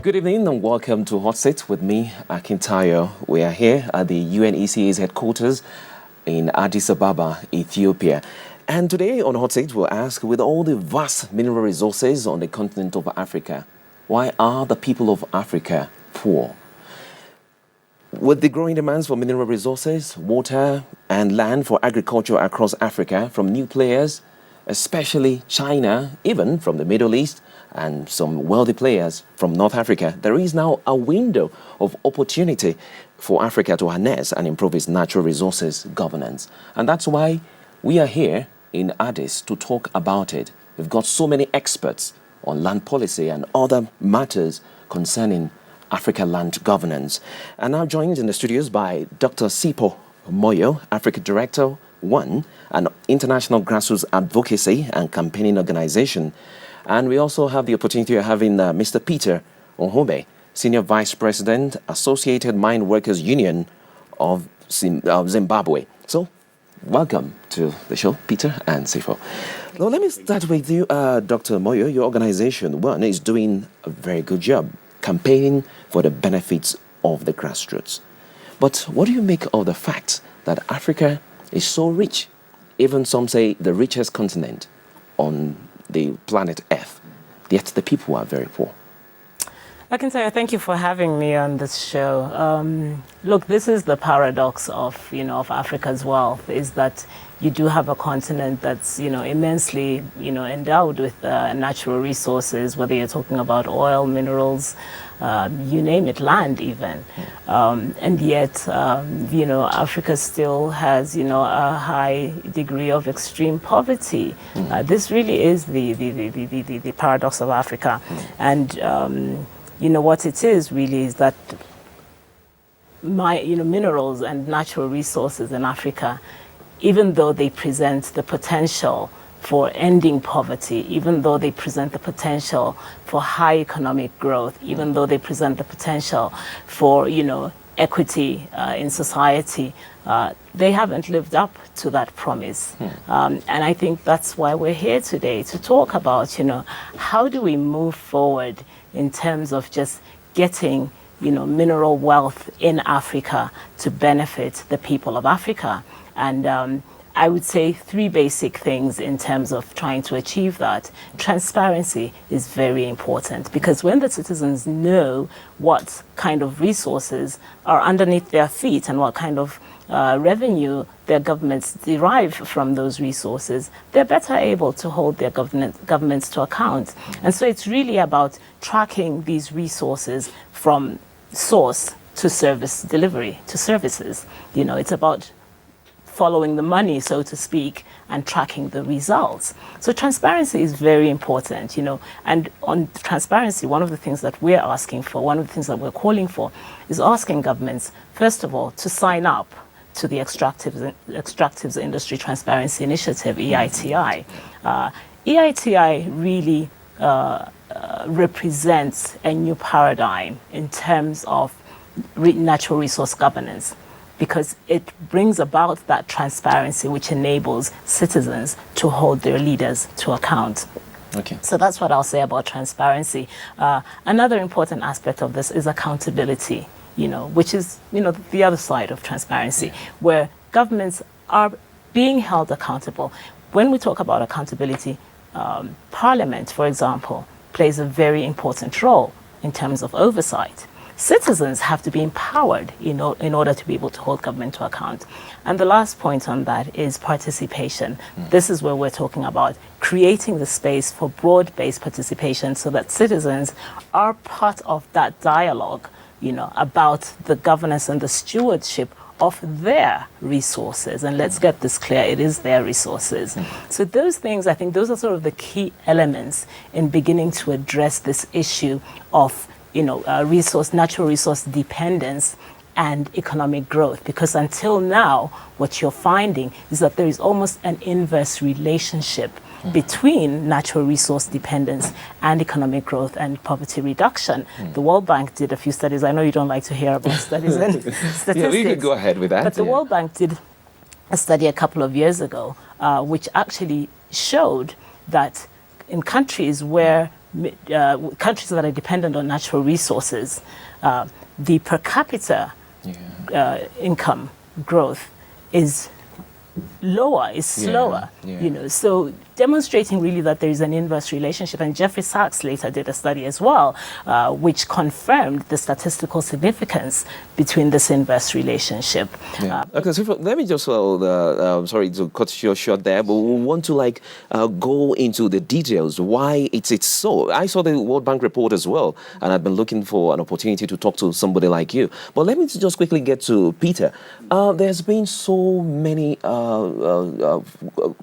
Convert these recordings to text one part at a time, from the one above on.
Good evening and welcome to HOTSEAT with me, Akintayo. We are here at the UNECA's headquarters in Addis Ababa, Ethiopia. And today on HOTSEAT, we'll ask, with all the vast mineral resources on the continent of Africa, why are the people of Africa poor? With the growing demands for mineral resources, water and land for agriculture across Africa from new players, especially China, even from the Middle East, and some wealthy players from North Africa, there is now a window of opportunity for Africa to harness and improve its natural resources governance. And that's why we are here in Addis to talk about it. We've got so many experts on land policy and other matters concerning Africa land governance. And now joined in the studios by Dr. Sipo Moyo, Africa Director 1, an international grassroots advocacy and campaigning organization. And we also have the opportunity of having Mr. Peter Ohome, Senior Vice President, Associated Mine Workers Union of Zimbabwe. So, welcome to the show, Peter and Sifo. Now, let me start with you, Dr. Moyo. Your organization, one, is doing a very good job campaigning for the benefits of the grassroots. But what do you make of the fact that Africa is so rich, even some say the richest continent on the planet Earth, yet the people are very poor? I can say thank you for having me on this show. Look, this is the paradox of Africa's wealth, is that you do have a continent that's immensely endowed with natural resources, whether you're talking about oil, minerals, you name it, land even, and yet Africa still has a high degree of extreme poverty. This really is the paradox of Africa, and what it is really is that minerals and natural resources in Africa, even though they present the potential for ending poverty, even though they present the potential for high economic growth, even though they present the potential for equity in society, they haven't lived up to that promise. And I think that's why we're here today, to talk about how do we move forward in terms of just getting mineral wealth in Africa to benefit the people of Africa. And I would say three basic things in terms of trying to achieve that. Transparency is very important, because when the citizens know what kind of resources are underneath their feet and what kind of revenue their governments derive from those resources, they're better able to hold their governments to account. And so it's really about tracking these resources from source to service delivery, to services. It's about following the money, so to speak, and tracking the results. So transparency is very important, and on transparency, one of the things that we're asking for, one of the things that we're calling for, is asking governments, first of all, to sign up to the Extractives Industry Transparency Initiative, EITI. EITI really represents a new paradigm in terms of natural resource governance, because it brings about that transparency which enables citizens to hold their leaders to account. Okay. So that's what I'll say about transparency. Another important aspect of this is accountability, which is, the other side of transparency, where governments are being held accountable. When we talk about accountability, Parliament, for example, plays a very important role in terms of oversight. Citizens have to be empowered in order to be able to hold government to account. And the last point on that is participation. This is where we're talking about creating the space for broad-based participation so that citizens are part of that dialogue, about the governance and the stewardship of their resources. And let's get this clear, it is their resources. So those things, I think those are sort of the key elements in beginning to address this issue of natural resource dependence and economic growth. Because until now, what you're finding is that there is almost an inverse relationship between natural resource dependence and economic growth and poverty reduction. The World Bank did a few studies. I know you don't like to hear about studies and statistics. Yeah, we could go ahead with that. But the World Bank did a study a couple of years ago, which actually showed that in countries where countries that are dependent on natural resources, the per capita income growth is lower, is slower, so demonstrating really that there is an inverse relationship. And Jeffrey Sachs later did a study as well, which confirmed the statistical significance between this inverse relationship. Okay, so let me just, sorry to cut you short there, but we want to go into the details, why it's so. I saw the World Bank report as well, and I've been looking for an opportunity to talk to somebody like you. But let me just quickly get to Peter. There's been so many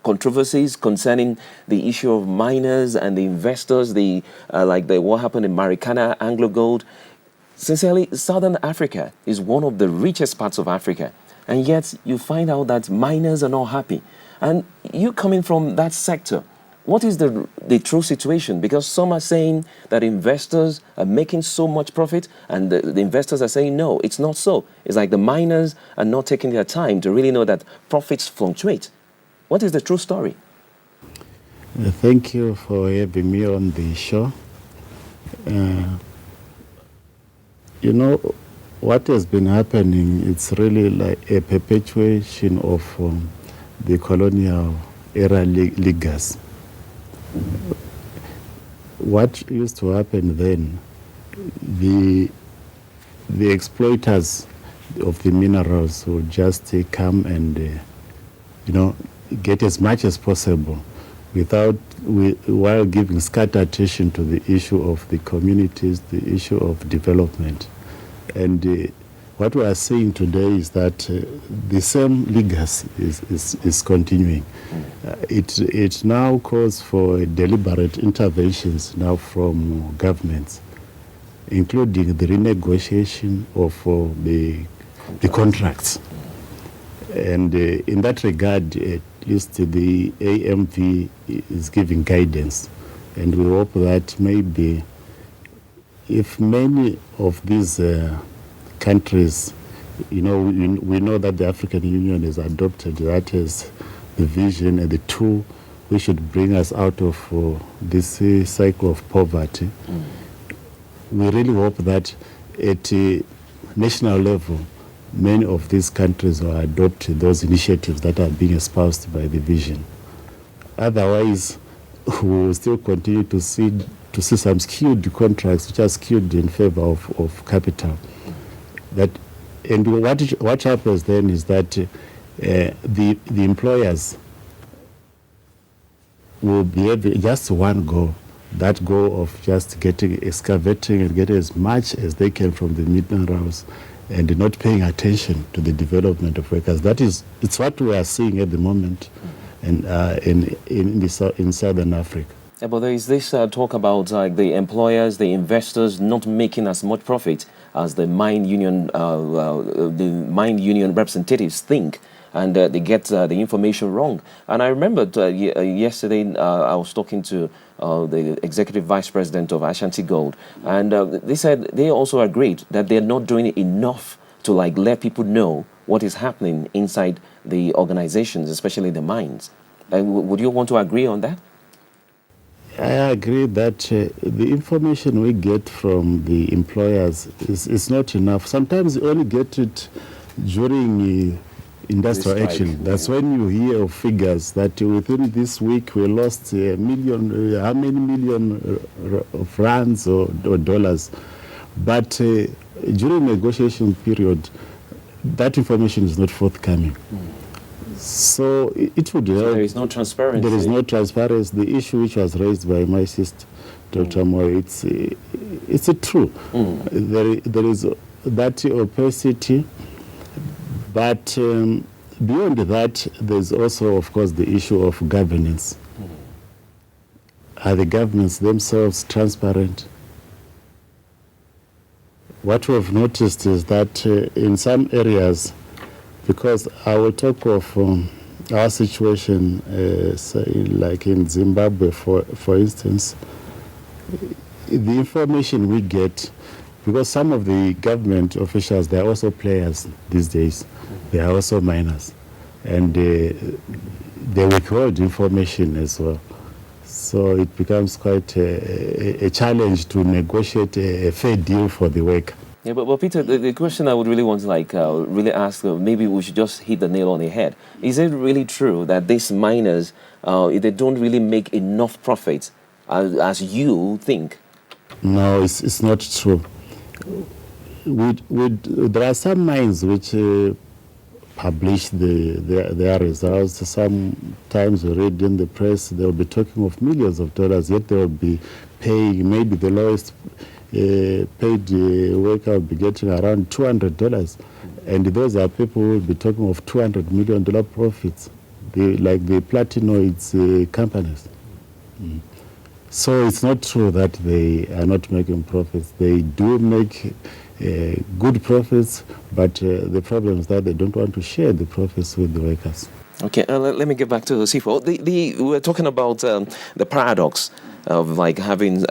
controversies concerning the issue of miners and the investors, what happened in Marikana, Anglo Gold. Sincerely, Southern Africa is one of the richest parts of Africa, and yet you find out that miners are not happy. And you coming from that sector, what is the true situation? Because some are saying that investors are making so much profit, and the investors are saying, no, it's not so. It's like the miners are not taking their time to really know that profits fluctuate. What is the true story? Thank you for having me on the show. What has been happening, it's really like a perpetuation of the colonial era legacy. What used to happen then, the exploiters of the minerals would just come and, get as much as possible while giving scattered attention to the issue of the communities, the issue of development. And what we are seeing today is that the same legacy is continuing. It now calls for deliberate interventions now from governments, including the renegotiation of the contracts. And in that regard, at least the AMV is giving guidance. And we hope that maybe if many of these countries, we know that the African Union has adopted that as the vision and the tool which should bring us out of this cycle of poverty. We really hope that at a national level, many of these countries will adopt those initiatives that are being espoused by the vision. Otherwise, we will still continue to see some skewed contracts which are skewed in favor of capital. And what happens then is that the employers will be able just one goal, that goal of just excavating and getting as much as they can from the minerals, and not paying attention to the development of workers. It's what we are seeing at the moment in Southern Africa. Yeah, but there is this talk about the employers, the investors not making as much profit as the mine union representatives think, and they get the information wrong. And I remember yesterday I was talking to the executive vice president of Ashanti Gold, and they said they also agreed that they're not doing enough to let people know what is happening inside the organizations, especially the mines. Would you want to agree on that? I agree that the information we get from the employers is not enough. Sometimes you only get it during industrial action. That's when you hear of figures that within this week we lost how many million of rands or dollars. But during negotiation period, that information is not forthcoming. So it would help. So there is no transparency. There is no transparency. The issue which was raised by my sister, Dr. Moy, it's a true. There is that opacity. But beyond that, there's also, of course, the issue of governance. Are the governments themselves transparent? What we've noticed is that in some areas, because I will talk of our situation, say, like in Zimbabwe, for instance, the information we get, because some of the government officials, they're also players these days. They are also miners. And they withhold information as well. So it becomes quite a challenge to negotiate a fair deal for the worker. Yeah, but Peter, the question I would really want to really ask, maybe we should just hit the nail on the head. Is it really true that these miners, they don't really make enough profits as you think? No, it's not true. There are some mines which publish their results. Sometimes we read in the press they'll be talking of millions of dollars, yet they'll be paying maybe the lowest paid worker will be getting around $200, and those are people who will be talking of $200 million profits, like the platinoids companies. So it's not true that they are not making profits. They do make good profits, but the problem is that they don't want to share the profits with the workers. Okay, let me get back to Sifo. We were talking about the paradox of having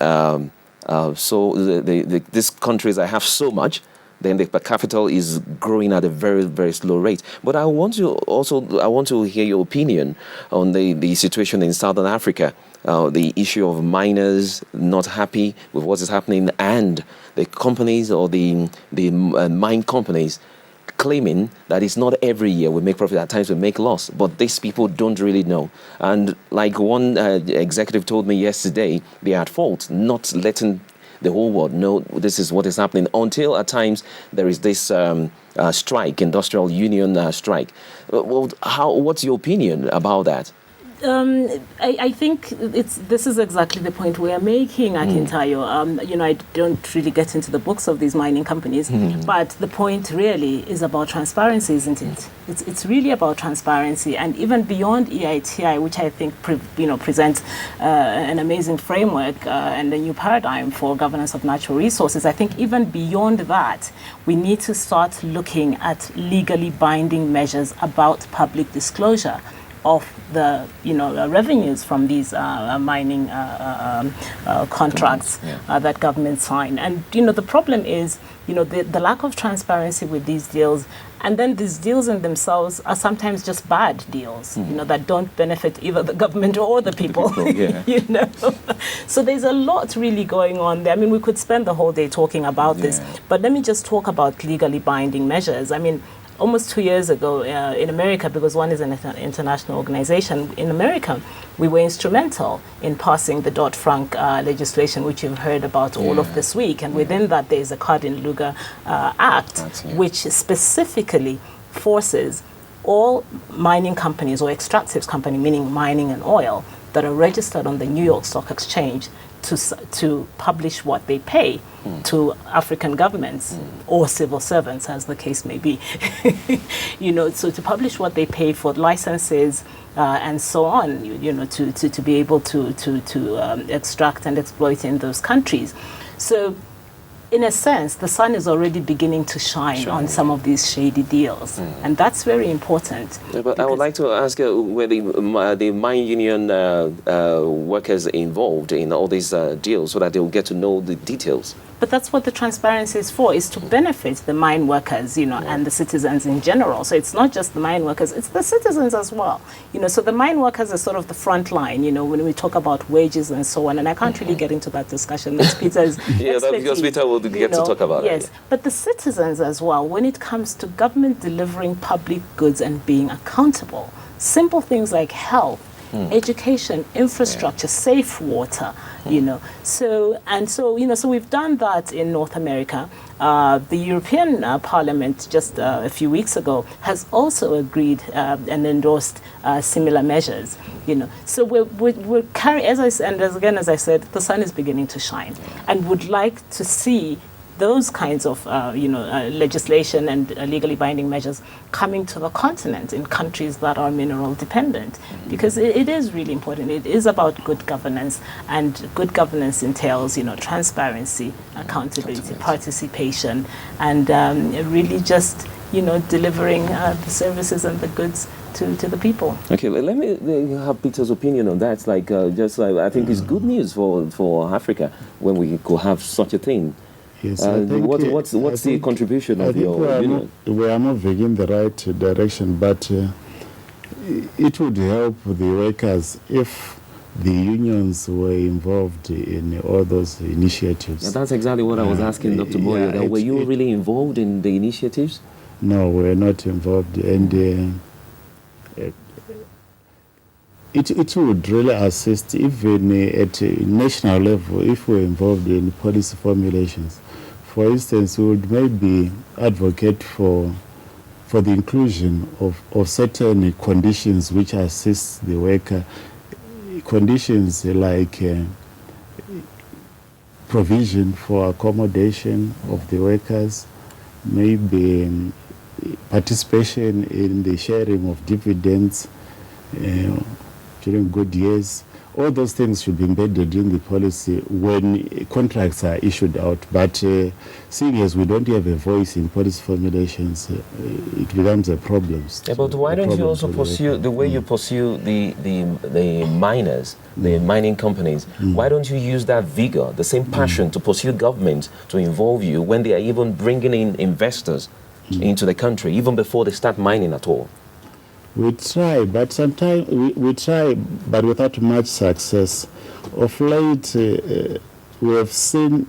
these countries that have so much, then the per capita is growing at a very, very slow rate. But I want to hear your opinion on the situation in Southern Africa, the issue of miners not happy with what is happening, and the companies or the mine companies claiming that it's not every year we make profit, at times we make loss, but these people don't really know. And like one executive told me yesterday, they are at fault not letting the whole world know this is what is happening, until at times there is this strike, industrial union strike. What's your opinion about that? I think this is exactly the point we are making, Akintayo. I don't really get into the books of these mining companies, but the point really is about transparency, isn't it? It's really about transparency, and even beyond EITI, which I think presents an amazing framework and a new paradigm for governance of natural resources. I think even beyond that, we need to start looking at legally binding measures about public disclosure of the revenues from these mining contracts that governments sign. And the problem is the lack of transparency with these deals, and then these deals in themselves are sometimes just bad deals that don't benefit either the government or the people. So there's a lot really going on there. I mean, we could spend the whole day talking about this, but let me just talk about legally binding measures. I mean, almost 2 years ago in America, because one is an international organization, in America, we were instrumental in passing the Dodd-Frank legislation, which you've heard about all of this week. And within that, there's a Cardin-Lugar Act, which specifically forces all mining companies or extractives company, meaning mining and oil, that are registered on the New York Stock Exchange to publish what they pay to African governments or civil servants, as the case may be. So to publish what they pay for licenses and so on, to be able to extract and exploit in those countries. So in a sense, the sun is already beginning to shine on some of these shady deals. And that's very important. But I would like to ask were the mine union workers involved in all these deals so that they will get to know the details? But that's what the transparency is for, is to benefit the mine workers, and the citizens in general. So it's not just the mine workers, it's the citizens as well. So the mine workers are sort of the front line, when we talk about wages and so on. And I can't really get into that discussion. That's Peter's because Peter will get to talk about it. Yes, but the citizens as well, when it comes to government delivering public goods and being accountable, simple things like health, education, infrastructure, safe water, So we've done that in North America. The European Parliament just a few weeks ago has also agreed and endorsed similar measures. So we're carrying, as I said, the sun is beginning to shine, and would like to see those kinds of legislation and legally binding measures coming to the continent in countries that are mineral dependent, because it is really important. It is about good governance, and good governance entails transparency, accountability, participation, and really just delivering the services and the goods to the people. Okay, let me have Peter's opinion on that. I think it's good news for Africa when we could have such a thing. Yes, what's the contribution of your union? We are moving in the right direction, but it would help the workers if the unions were involved in all those initiatives. Yeah, that's exactly what I was asking Dr. Moyo. Yeah, Were you really involved in the initiatives? No, we're not involved, and it would really assist even at a national level if we're involved in policy formulations. For instance, we would maybe advocate for the inclusion of certain conditions which assist the worker, conditions like provision for accommodation of the workers, maybe participation in the sharing of dividends during good years. All those things should be embedded in the policy when contracts are issued out. But seeing as we don't have a voice in policy formulations, it becomes a problem. Yeah, but why don't you also pursue the way you pursue the miners, the mining companies? Why don't you use that vigor, the same passion to pursue government to involve you when they are even bringing in investors into the country, even before they start mining at all? We try, but sometimes we try, but without much success. Of late, we have seen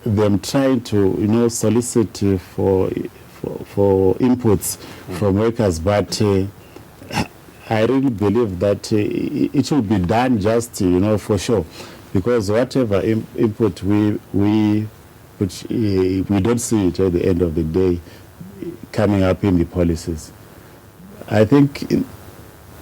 them trying to, solicit for inputs from workers, but I really believe that it will be done just, for sure, because whatever input we don't see it at the end of the day coming up in the policies. I think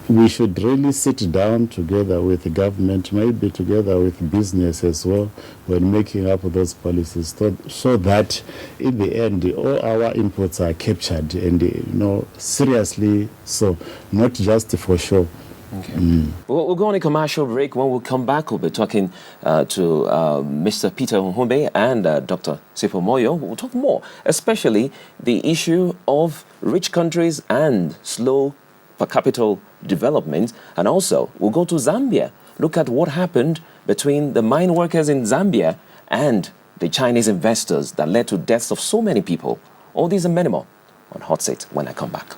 we should really sit down together with the government, maybe together with business as well, when making up those policies, so that in the end all our inputs are captured and seriously, so not just for sure. Okay. We'll go on a commercial break. When we come back, we'll be talking to Mr. Peter Nhombe and Dr. Sipo Moyo. We'll talk more, especially the issue of rich countries and slow per capita development. And also, we'll go to Zambia, look at what happened between the mine workers in Zambia and the Chinese investors that led to deaths of so many people. All these and many more on Hot Seat when I come back.